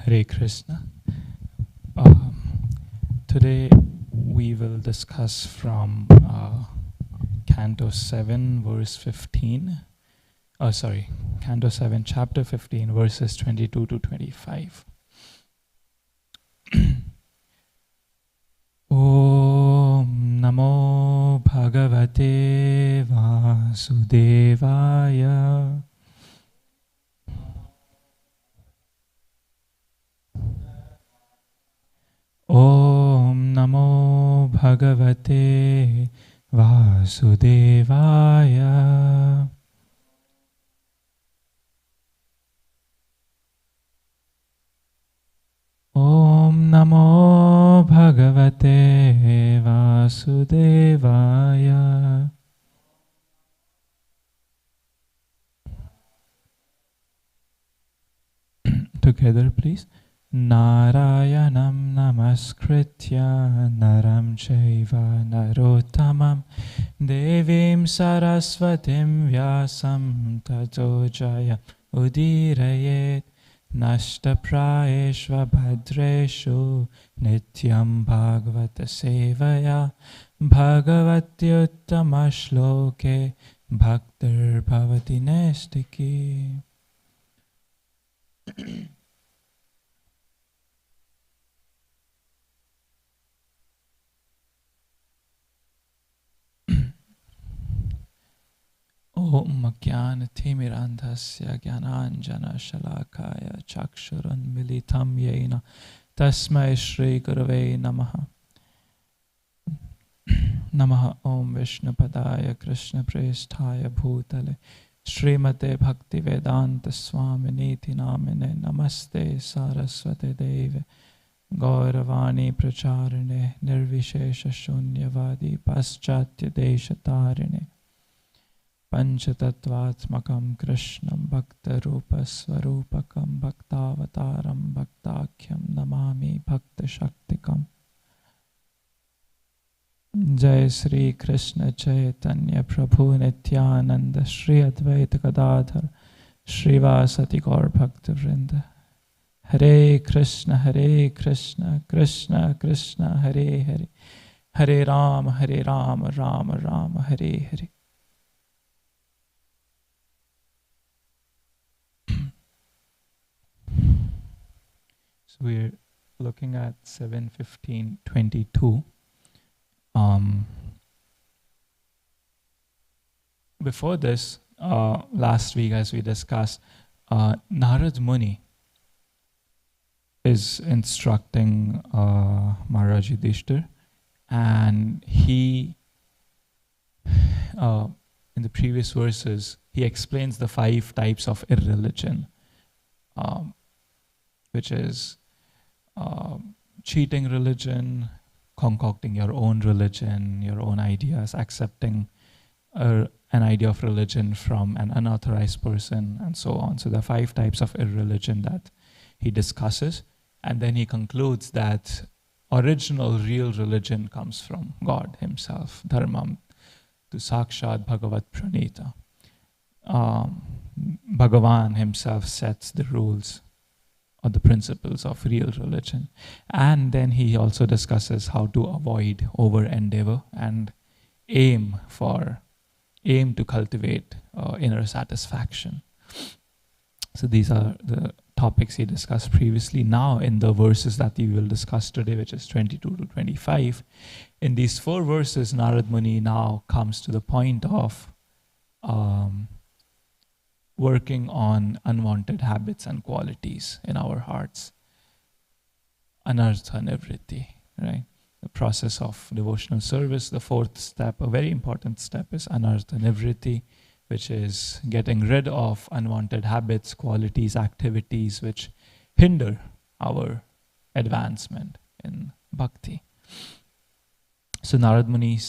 Hare Krishna. Um, Today we will discuss from Canto 7, verse 15. Canto 7, chapter 15, verses 22 to 25. Om Namo Bhagavate Vasudevaya. Om Namo Bhagavate Vasudevaya. Om Namo Bhagavate Vasudevaya. Together, please. Narayanam namaskritya naram chaiva narottamam devim saraswatim vyasam tato jaya udirayet nashtaprayeshva bhadreshu nityam bhagavata sevaya bhagavatyuttama shloke bhaktir bhavati nestiki. Om Jnanatirmirandhasya Jnananjana Shalakaya Chakshurun Militam Yena Tasmai Shri Gurave Namaha. Namaha Om Vishnupadaya Krishna Preshthaya Bhutale Srimate Bhakti Vedanta Swaminiti Namine Namaste Saraswate Deve Gauravani Pracharine Nirvishesha Shunyavadi Paschatya Deshatarine Panchatattvatmakam Krishnam Bhakta Rupa Swarupakam Bhaktavataram Bhaktakyam Namami Bhakta Shaktikam. Jai Sri Krishna Chaitanya Prabhu Nityananda Shri Advaita Gadadhar Shrivasati Gaur Bhakta Vrinda. Hare Krishna Krishna Krishna Hare Hare Hare Rama Rama Rama Hare Hare. So we're looking at 7:15:22. Before this, last week as we discussed, Narad Muni is instructing Maharaj Yudhishthir, and he, in the previous verses, he explains the 5 types of irreligion, which is cheating religion, concocting your own religion, your own ideas, accepting an idea of religion from an unauthorized person, and so on. So there are 5 types of irreligion that he discusses, and then he concludes that original real religion comes from God himself, dharmam tu sakshat bhagavat pranita. Bhagavan himself sets the rules or the principles of real religion. And then he also discusses how to avoid over-endeavor and aim to cultivate inner satisfaction. So these are the topics he discussed previously. Now in the verses that we will discuss today, which is 22 to 25, in these 4 verses, Narad Muni now comes to the point of working on unwanted habits and qualities in our hearts. Anartha nivritti, right? The process of devotional service, the 4th step, a very important step, is anartha nivritti, which is getting rid of unwanted habits, qualities, activities which hinder our advancement in bhakti. So Narad Muni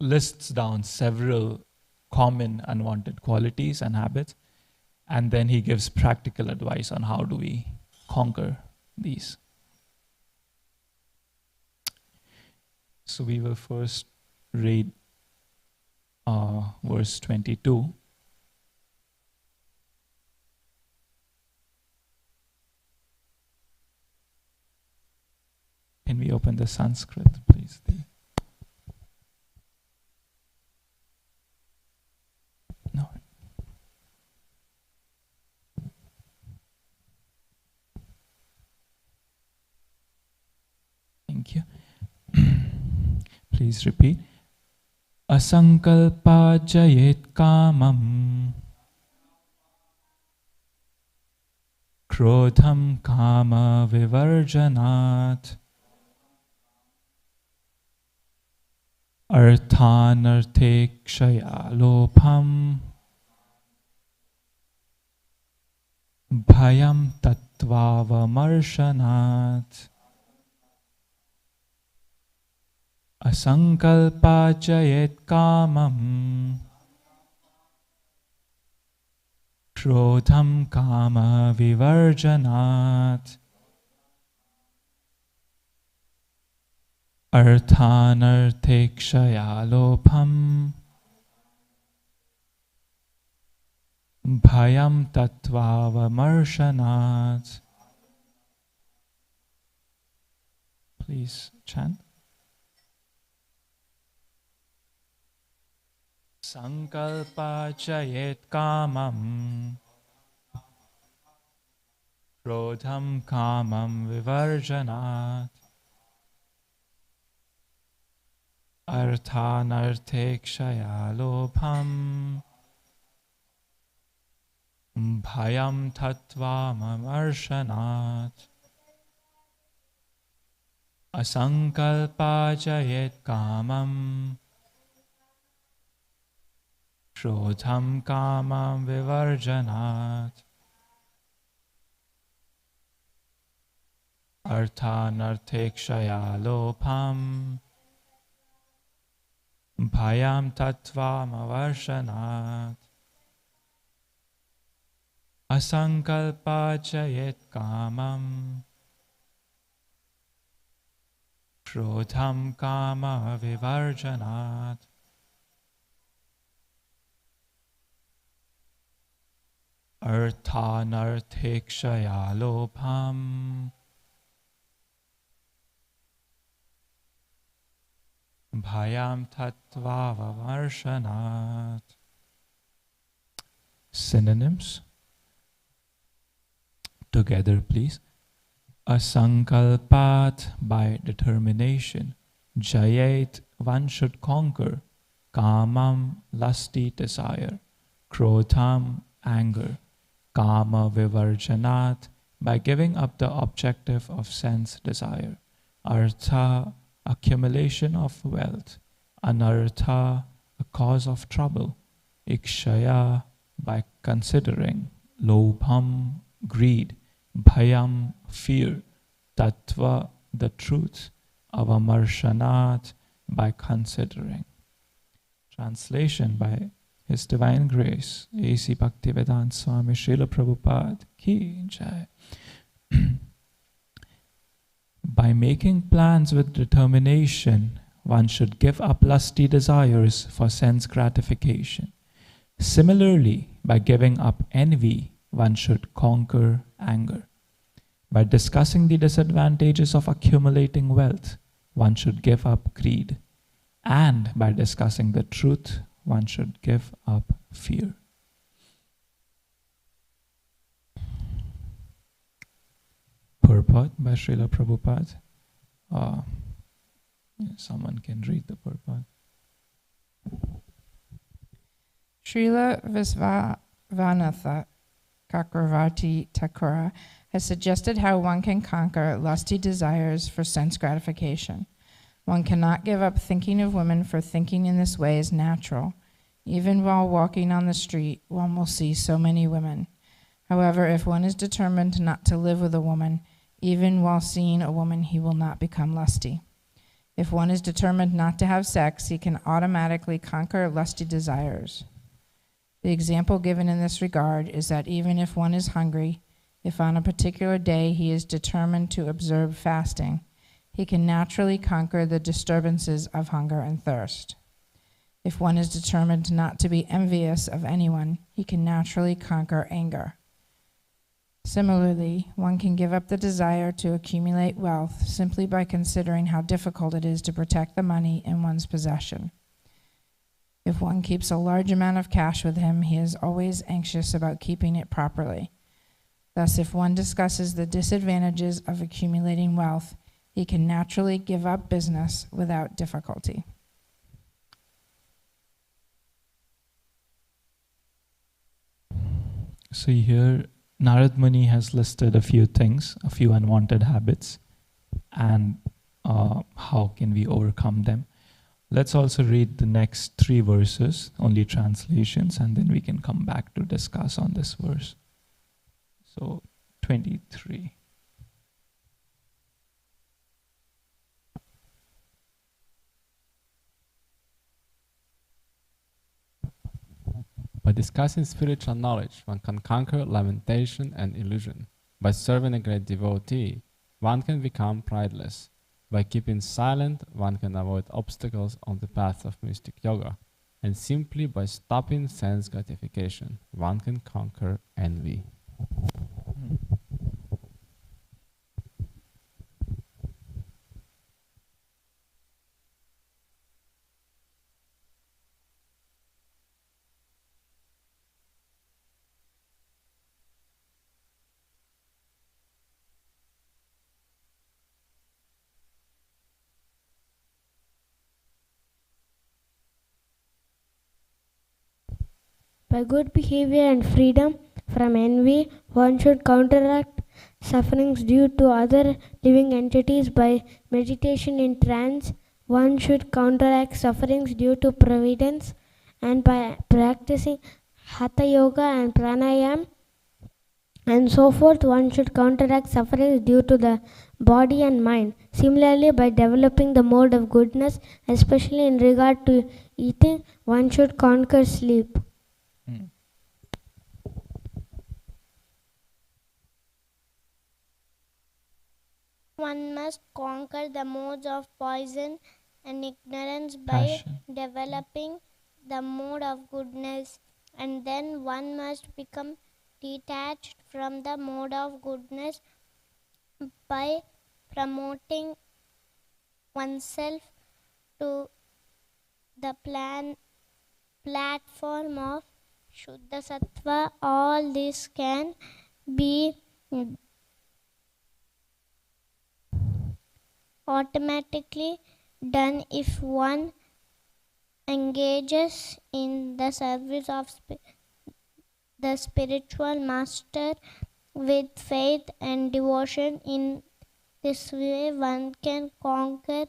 lists down several common unwanted qualities and habits, and then he gives practical advice on how do we conquer these. So we will first read verse 22. open the Sanskrit, please. No. Thank you. Please repeat. Asankalpa jayet kamam krodham kama vivarjanat arthanarte kshaya lopam bhayam tattvavamarsanat. Asankalpa jayet kamam krodham kama vivarjanat arthanarte kshaya lopam bhayam tattvavamarsanat. Please chant. Sankalpa jayet kamam krodham kamam vivarjanat arthanarte kshaya lopam bhayam tattvavamarsanat. Asankalpa jayet kamam krodham kamam vivarjanat arthanarte kshaya lopam bhayam tattvavamarsanat. Asankalpa jayet kamam krodham kama vivarjanat arthanarte kshaya lopam bhayam tattvavamarsanat. Synonyms together, please. Asankalpat, by determination. Jayet, one should conquer. Kamam, lusty desire. Krodham, anger. Kama vivarjanat, by giving up the objective of sense desire. Artha, accumulation of wealth. Anartha, a cause of trouble. Ikshaya, by considering. Lobham, greed. Bhayam, fear. Tattva, the truth. Avamarsanat, by considering. Translation by His Divine Grace, A.C. Bhaktivedanta Swami Srila Prabhupada Ki Jai. By making plans with determination, one should give up lusty desires for sense gratification. Similarly, by giving up envy, one should conquer anger. By discussing the disadvantages of accumulating wealth, one should give up greed. And by discussing the truth, one should give up fear. Purport by Srila Prabhupada. Someone can read the purport. Srila Visvanatha Chakravarti Thakura has suggested how one can conquer lusty desires for sense gratification. One cannot give up thinking of women, for thinking in this way is natural. Even while walking on the street, one will see so many women. However, if one is determined not to live with a woman, even while seeing a woman, he will not become lusty. If one is determined not to have sex, he can automatically conquer lusty desires. The example given in this regard is that even if one is hungry, if on a particular day he is determined to observe fasting, he can naturally conquer the disturbances of hunger and thirst. If one is determined not to be envious of anyone, he can naturally conquer anger. Similarly, one can give up the desire to accumulate wealth simply by considering how difficult it is to protect the money in one's possession. If one keeps a large amount of cash with him, he is always anxious about keeping it properly. Thus, if one discusses the disadvantages of accumulating wealth, he can naturally give up business without difficulty. So here, Narad Muni has listed a few things, a few unwanted habits, and how can we overcome them. Let's also read the next 3 verses, only translations, and then we can come back to discuss on this verse. So, 23. By discussing spiritual knowledge, one can conquer lamentation and illusion. By serving a great devotee, one can become prideless. By keeping silent, one can avoid obstacles on the path of mystic yoga. And simply by stopping sense gratification, one can conquer envy. By good behavior and freedom from envy, one should counteract sufferings due to other living entities. By meditation in trance, one should counteract sufferings due to providence, and by practicing Hatha Yoga and Pranayam and so forth, one should counteract sufferings due to the body and mind. Similarly, by developing the mode of goodness, especially in regard to eating, one should conquer sleep. One must conquer the modes of poison and ignorance by developing the mode of goodness, and then one must become detached from the mode of goodness by promoting oneself to the platform of Shuddha Sattva. All this can be automatically done if one engages in the service of the spiritual master with faith and devotion. In this way, one can conquer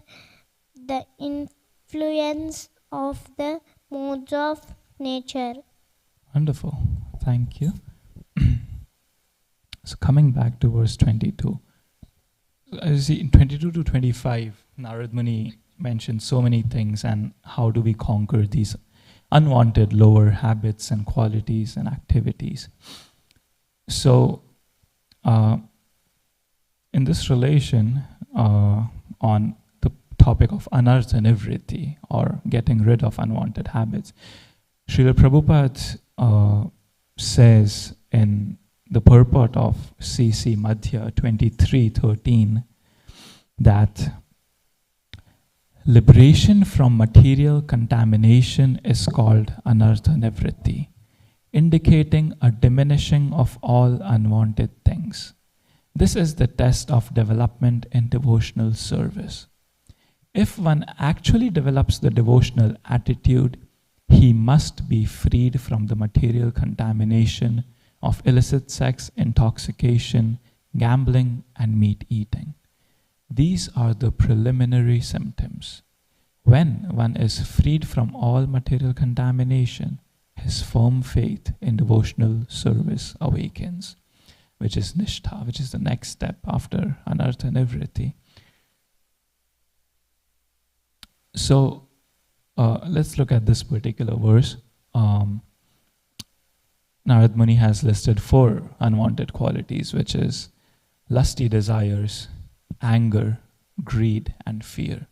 the influence of the modes of nature. Wonderful. Thank you. So coming back to verse 22. As you see, in 22 to 25, Narad Muni mentioned so many things and how do we conquer these unwanted lower habits and qualities and activities. So in this relation, on the topic of anartha nivritti, or getting rid of unwanted habits, Srila Prabhupada says in the purport of CC Madhya 23:13 that liberation from material contamination is called anartha nivritti, indicating a diminishing of all unwanted things. This is the test of development in devotional service. If one actually develops the devotional attitude, he must be freed from the material contamination of illicit sex, intoxication, gambling, and meat eating. These are the preliminary symptoms. When one is freed from all material contamination, his firm faith in devotional service awakens, which is nishtha, which is the next step after anartha nivritti. So let's look at this particular verse. Narad Muni has listed 4 unwanted qualities, which is lusty desires, anger, greed, and fear.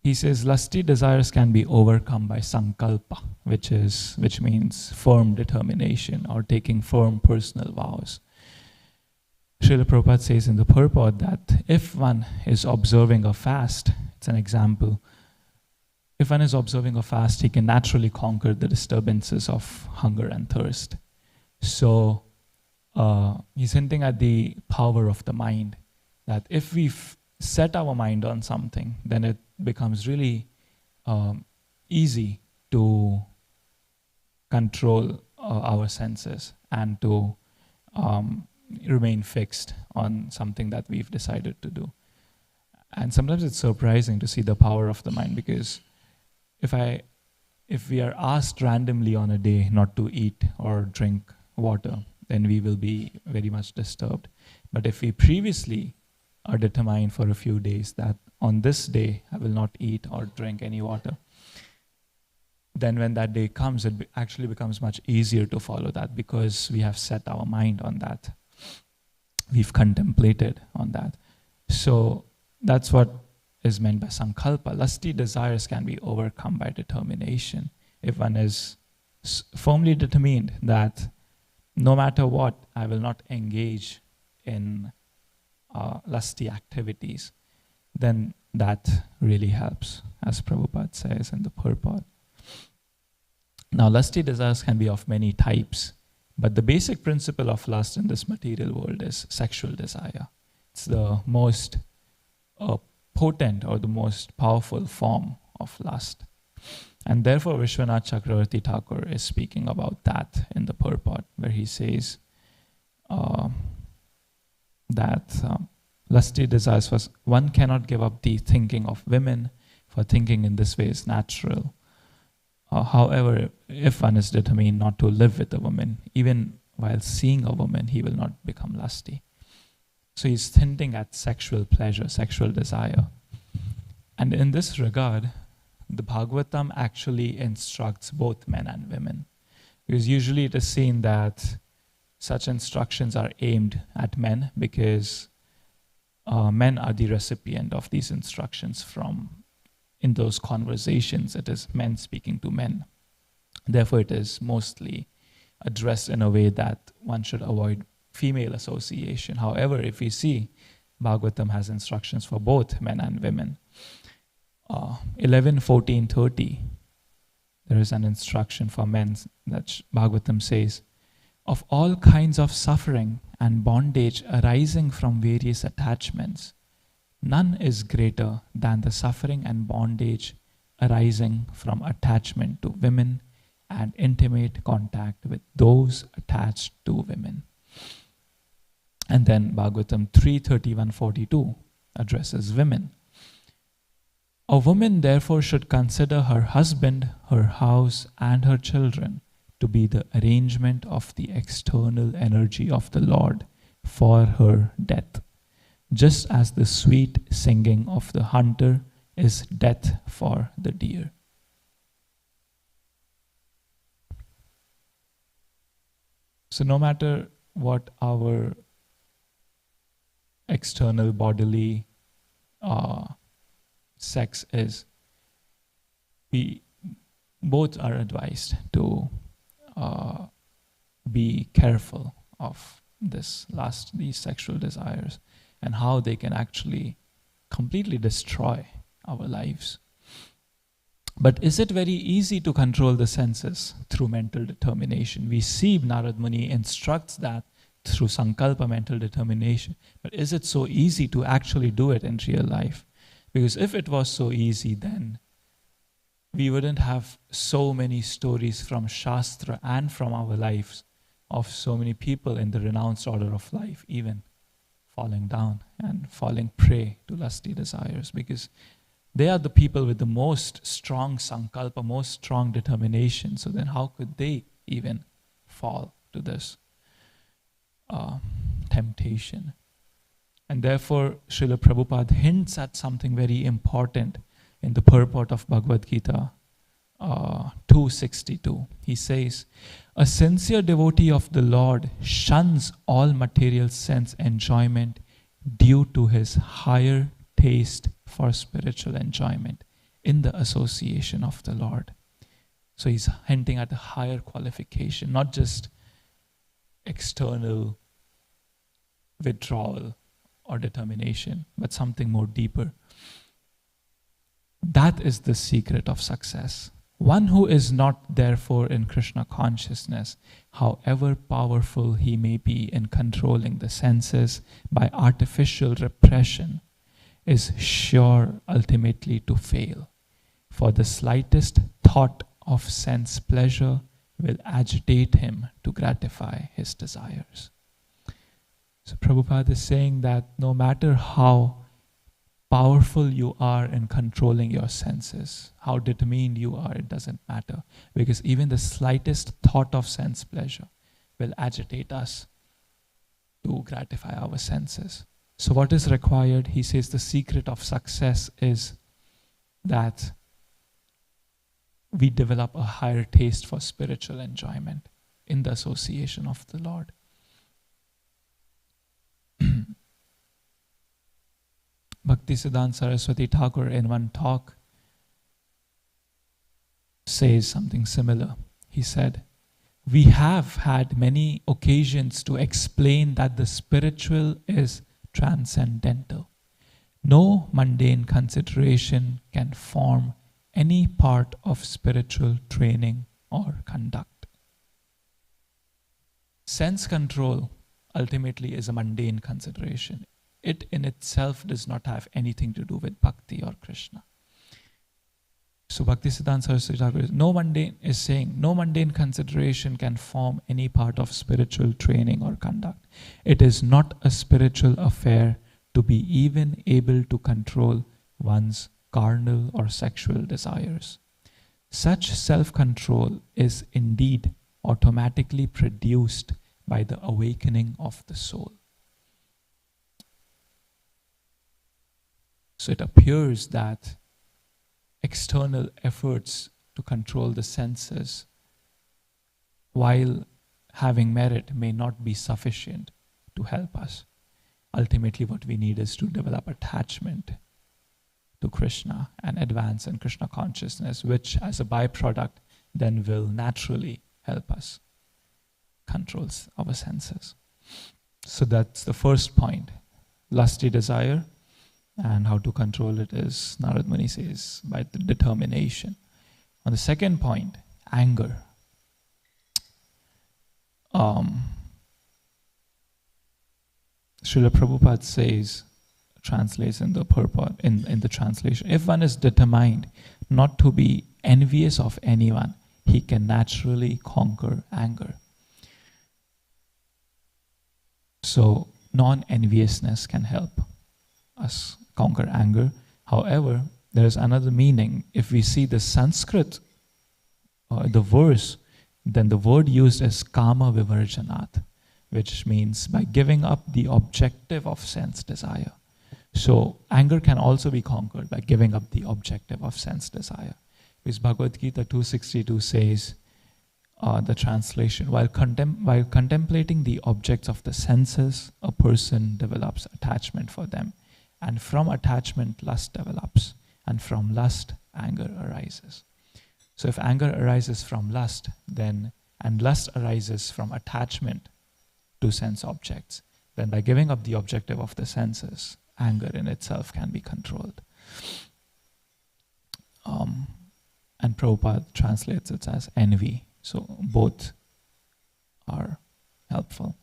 he says lusty desires can be overcome by sankalpa, which means firm determination or taking firm personal vows. Srila Prabhupada says in the purport that if one is observing a fast, it's an example, if one is observing a fast, he can naturally conquer the disturbances of hunger and thirst. So he's hinting at the power of the mind, that if we set our mind on something, then it becomes really easy to control our senses and to remain fixed on something that we've decided to do. And sometimes it's surprising to see the power of the mind, because if we are asked randomly on a day not to eat or drink water, then we will be very much disturbed. But if we previously are determined for a few days that on this day I will not eat or drink any water, then when that day comes, it actually becomes much easier to follow that, because we have set our mind on that. We've contemplated on that. So that's what is meant by sankalpa. Lusty desires can be overcome by determination. If one is firmly determined that no matter what, I will not engage in lusty activities, then that really helps, as Prabhupada says in the purport. Now, lusty desires can be of many types, but the basic principle of lust in this material world is sexual desire. It's the most potent or the most powerful form of lust. And therefore, Vishwanath Chakravarti Thakur is speaking about that in the purport, where he says that lusty desires, first, one cannot give up the thinking of women, for thinking in this way is natural. However, if one is determined not to live with a woman, even while seeing a woman, he will not become lusty. So he's hinting at sexual pleasure, sexual desire. And in this regard, the Bhagavatam actually instructs both men and women. Because usually it is seen that such instructions are aimed at men, because men are the recipient of these instructions in those conversations. It is men speaking to men. Therefore, it is mostly addressed in a way that one should avoid female association. However, if we see, Bhagavatam has instructions for both men and women. 11, 14, 30, there is an instruction for men that Bhagavatam says, of all kinds of suffering and bondage arising from various attachments, none is greater than the suffering and bondage arising from attachment to women and intimate contact with those attached to women. And then Bhagavatam 3:31-42 addresses women. A woman therefore should consider her husband, her house, and her children to be the arrangement of the external energy of the Lord for her death, just as the sweet singing of the hunter is death for the deer. So no matter what our external bodily sex is, we both are advised to be careful of these sexual desires and how they can actually completely destroy our lives. But is it very easy to control the senses through mental determination? We see Narad Muni instructs that through sankalpa, mental determination. But is it so easy to actually do it in real life? Because if it was so easy, then we wouldn't have so many stories from Shastra and from our lives of so many people in the renounced order of life even falling down and falling prey to lusty desires, because they are the people with the most strong sankalpa, most strong determination. So then how could they even fall to this temptation? And therefore, Srila Prabhupada hints at something very important in the purport of Bhagavad Gita 2:62. He says, a sincere devotee of the Lord shuns all material sense enjoyment due to his higher taste for spiritual enjoyment. in the association of the Lord. So he's hinting at a higher qualification, not just external withdrawal or determination, but something more deeper. That is the secret of success. One who is not therefore in Krishna consciousness, however powerful he may be in controlling the senses by artificial repression, is sure ultimately to fail. For the slightest thought of sense pleasure will agitate him to gratify his desires. So Prabhupada is saying that no matter how powerful you are in controlling your senses, how determined you are, it doesn't matter. Because even the slightest thought of sense pleasure will agitate us to gratify our senses. So what is required? He says the secret of success is that we develop a higher taste for spiritual enjoyment in the association of the Lord. Bhaktisiddhanta Saraswati Thakur in one talk says something similar. He said, "We have had many occasions to explain that the spiritual is transcendental. No mundane consideration can form any part of spiritual training or conduct." Sense control ultimately is a mundane consideration. It in itself does not have anything to do with bhakti or Krishna. So Bhaktisiddhanta Saraswati Thakur is saying no mundane consideration can form any part of spiritual training or conduct. It is not a spiritual affair to be even able to control one's carnal or sexual desires. Such self-control is indeed automatically produced by the awakening of the soul. So it appears that external efforts to control the senses, while having merit, may not be sufficient to help us. Ultimately, what we need is to develop attachment to Krishna and advance in Krishna consciousness, which as a byproduct then will naturally help us control our senses. So that's the first point, lusty desire. And how to control it is, Narad Muni says, by the determination. On the second point, anger. Srila Prabhupada says, translates in the purport, in the translation, if one is determined not to be envious of anyone, he can naturally conquer anger. So non-enviousness can help us conquer anger. However, there is another meaning. If we see the Sanskrit, the verse, then the word used is kama vivarjanat, which means by giving up the objective of sense desire. So anger can also be conquered by giving up the objective of sense desire. Because Bhagavad Gita 262 says, the translation, while contemplating the objects of the senses, a person develops attachment for them. And from attachment, lust develops. And from lust, anger arises. So if anger arises from lust, and lust arises from attachment to sense objects, then by giving up the objective of the senses, anger in itself can be controlled. And Prabhupada translates it as envy. So both are helpful.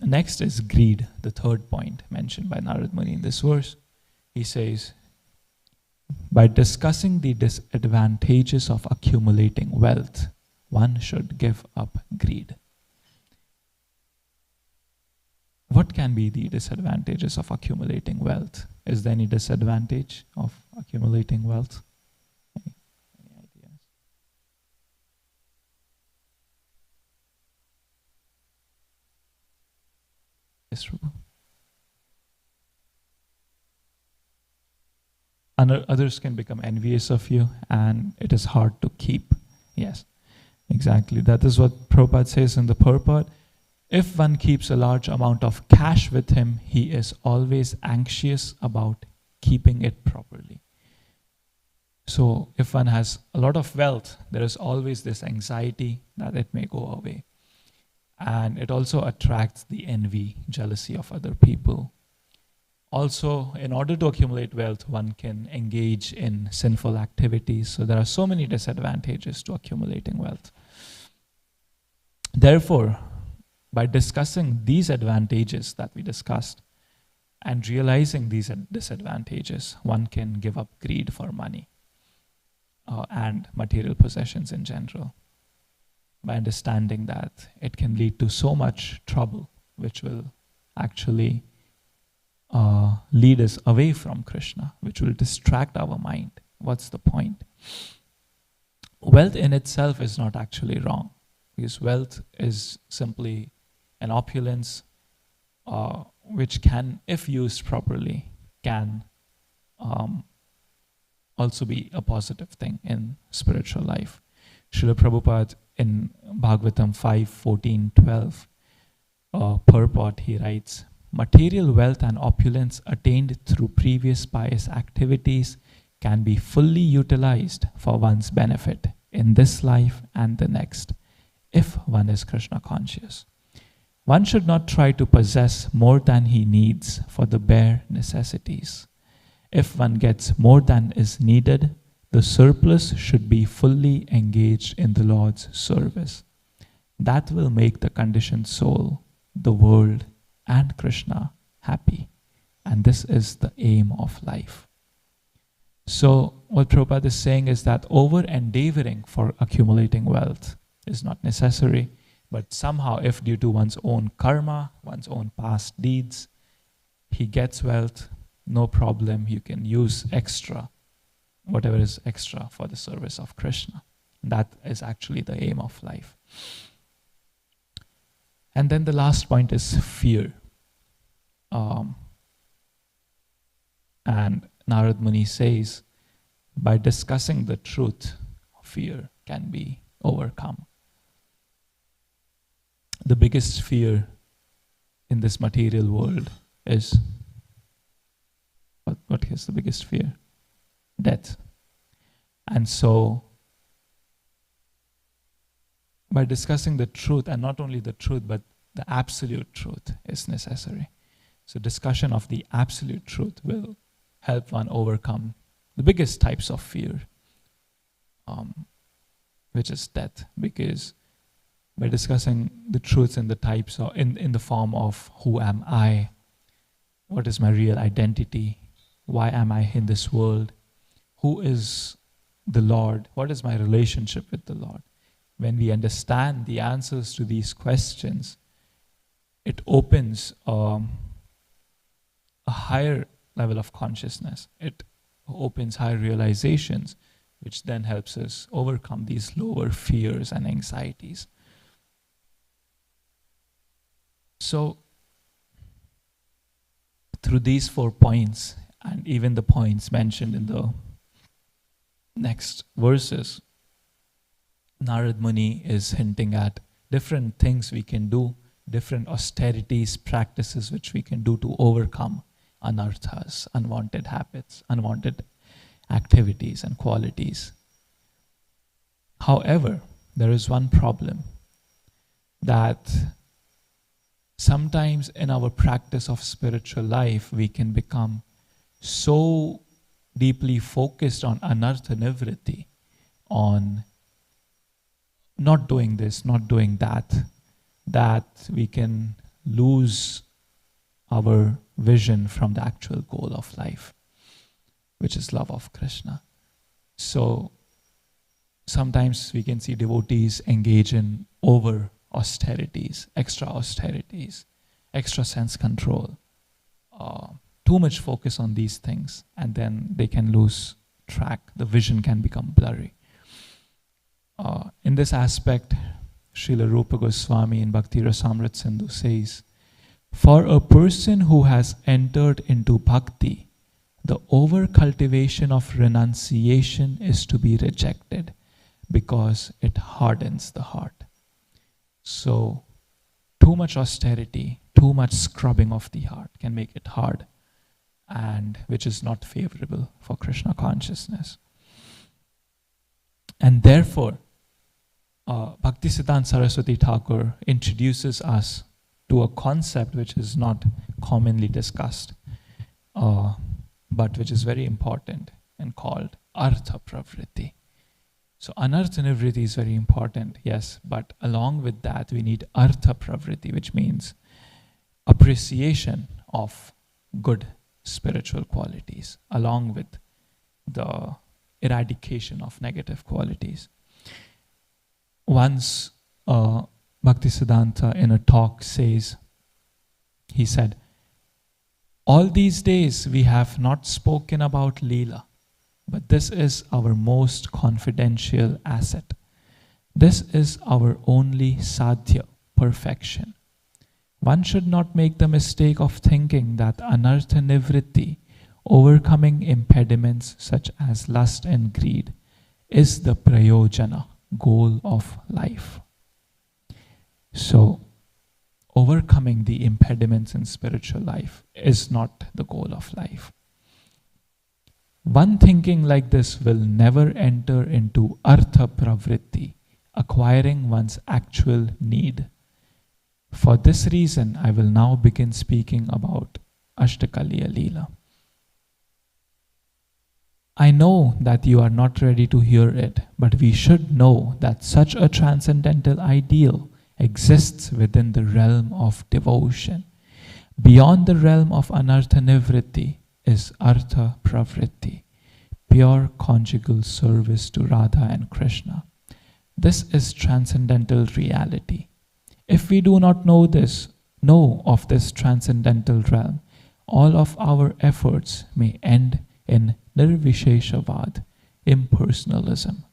Next is greed, the third point mentioned by Narad Muni in this verse. He says, by discussing the disadvantages of accumulating wealth, one should give up greed. What can be the disadvantages of accumulating wealth? Is there any disadvantage of accumulating wealth? Any ideas? Yes, Rupa. Others can become envious of you and it is hard to keep. Yes, exactly. That is what Prabhupada says in the purport. If one keeps a large amount of cash with him, he is always anxious about keeping it properly. So if one has a lot of wealth, there is always this anxiety that it may go away. And it also attracts the envy, jealousy of other people. Also, in order to accumulate wealth, one can engage in sinful activities. So there are so many disadvantages to accumulating wealth. Therefore, by discussing these advantages that we discussed and realizing these disadvantages, one can give up greed for money and material possessions in general, by understanding that it can lead to so much trouble, which will actually lead us away from Krishna, which will distract our mind. What's the point? Wealth in itself is not actually wrong, because wealth is simply an opulence which can, if used properly, can also be a positive thing in spiritual life. Srila Prabhupada in Bhagavatam 5:14-12 purport, he writes, material wealth and opulence attained through previous pious activities can be fully utilized for one's benefit in this life and the next, if one is Krishna conscious. One should not try to possess more than he needs for the bare necessities. If one gets more than is needed, the surplus should be fully engaged in the Lord's service. That will make the conditioned soul, the world, and Krishna happy. And this is the aim of life. So what Prabhupada is saying is that over-endeavoring for accumulating wealth is not necessary, but somehow if due to one's own karma, one's own past deeds, he gets wealth, no problem, you can use extra, whatever is extra for the service of Krishna. That is actually the aim of life. And then the last point is fear. And Narad Muni says, by discussing the truth, fear can be overcome. The biggest fear in this material world is, what is the biggest fear? Death. And so, by discussing the truth, and not only the truth, but the absolute truth is necessary. So discussion of the absolute truth will help one overcome the biggest types of fear, which is death. Because by discussing the truths in the types of, in the form of who am I, what is my real identity, why am I in this world, who is the Lord, what is my relationship with the Lord. When we understand the answers to these questions, it opens a higher level of consciousness. It opens higher realizations, which then helps us overcome these lower fears and anxieties. So, through these 4 points, and even the points mentioned in the next verses, Narad Muni is hinting at different things we can do, different austerities, practices which we can do to overcome anarthas, unwanted habits, unwanted activities and qualities. However, there is one problem, that sometimes in our practice of spiritual life, we can become so deeply focused on anartha nivritti, on not doing this, not doing that, that we can lose our vision from the actual goal of life, which is love of Krishna. So sometimes we can see devotees engage in over austerities, extra sense control, too much focus on these things, and then they can lose track. The vision can become blurry. In this aspect, Srila Rupa Goswami in Bhakti Rasamrit Sindhu says, for a person who has entered into bhakti, the over-cultivation of renunciation is to be rejected because it hardens the heart. So, too much austerity, too much scrubbing of the heart can make it hard, and which is not favorable for Krishna consciousness. And therefore, Bhaktisiddhanta Saraswati Thakur introduces us to a concept which is not commonly discussed, but which is very important and called Artha Pravritti. So Anartha Nivritti is very important, yes, but along with that we need Artha Pravritti, which means appreciation of good spiritual qualities, along with the eradication of negative qualities. Once Bhaktisiddhanta in a talk says, he said, all these days we have not spoken about Leela, but this is our most confidential asset. This is our only sadhya, perfection. One should not make the mistake of thinking that anartha nivritti, overcoming impediments such as lust and greed, is the prayojana, goal of life. So, overcoming the impediments in spiritual life is not the goal of life. One thinking like this will never enter into artha pravritti, acquiring one's actual need. For this reason, I will now begin speaking about Ashtakaliya Leela. I know that you are not ready to hear it, but we should know that such a transcendental ideal exists within the realm of devotion. Beyond the realm of anartha nivritti is artha pravritti, pure conjugal service to Radha and Krishna. This is transcendental reality. If we do not know of this transcendental realm, all of our efforts may end in nirvisheshavad, impersonalism.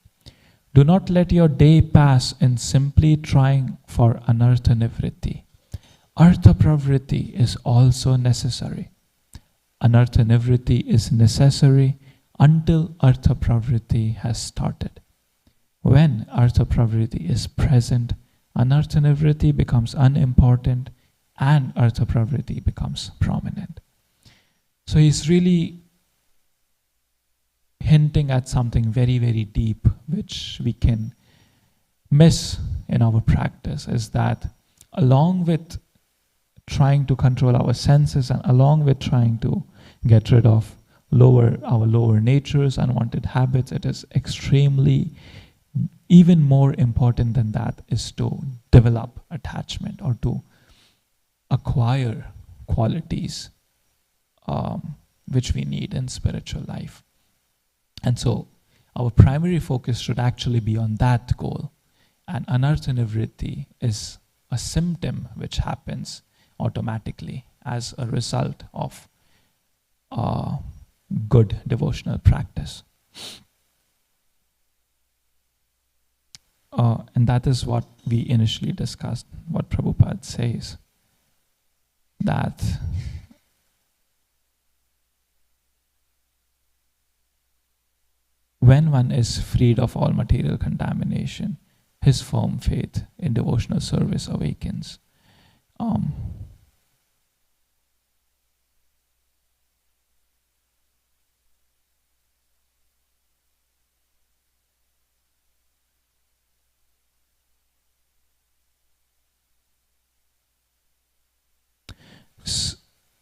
Do not let your day pass in simply trying for anartha nivritti. Artha pravritti is also necessary. Anartha nivritti is necessary until artha pravritti has started. When artha pravritti is present, anartha nivritti becomes unimportant and artha pravritti becomes prominent. So he's really hinting at something very, very deep which we can miss in our practice, is that along with trying to control our senses and along with trying to get rid of our lower natures, unwanted habits, it is extremely, even more important than that, is to develop attachment or to acquire qualities which we need in spiritual life. And so our primary focus should actually be on that goal. And anartha nivritti is a symptom which happens automatically as a result of good devotional practice. And that is what we initially discussed, what Prabhupada says, that when one is freed of all material contamination, his firm faith in devotional service awakens.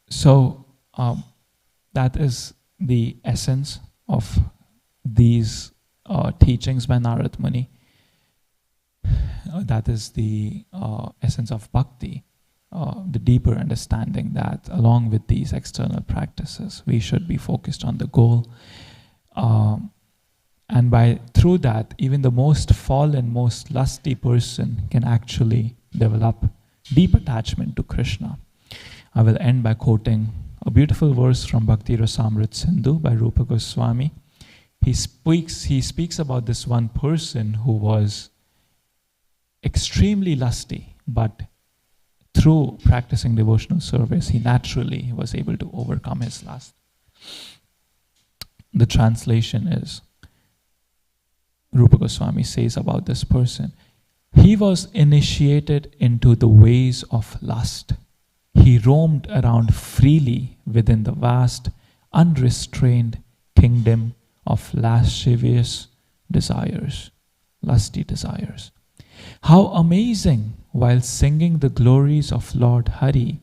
So that is the essence of these teachings by Narad Muni. That is the essence of bhakti, the deeper understanding that along with these external practices, we should be focused on the goal. And through that, even the most fallen, most lusty person can actually develop deep attachment to Krishna. I will end by quoting a beautiful verse from Bhakti Rasamrit Sindhu by Rupa Goswami. He speaks about this one person who was extremely lusty, but through practicing devotional service, he naturally was able to overcome his lust. The translation is, Rupa Goswami says about this person, he was initiated into the ways of lust. He roamed around freely within the vast, unrestrained kingdom of lascivious desires. lusty desires. How amazing, while singing the glories of Lord Hari,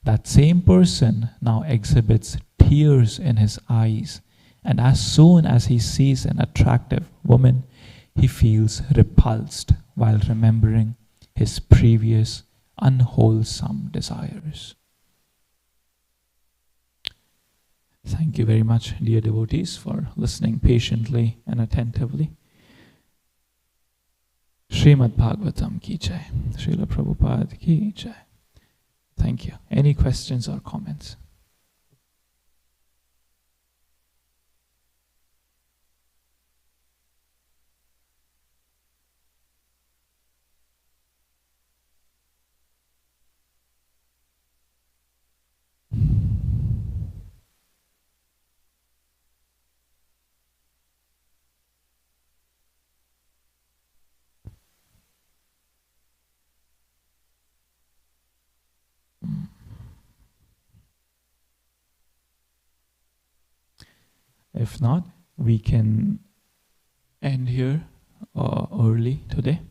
that same person now exhibits tears in his eyes, and as soon as he sees an attractive woman, he feels repulsed while remembering his previous unwholesome desires. Thank you very much, dear devotees, for listening patiently and attentively. Srimad Bhagavatam ki jai. Srila Prabhupada ki jai. Thank you. Any questions or comments? If not, we can end here early today.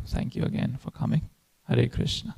Thank you again for coming. Hare Krishna.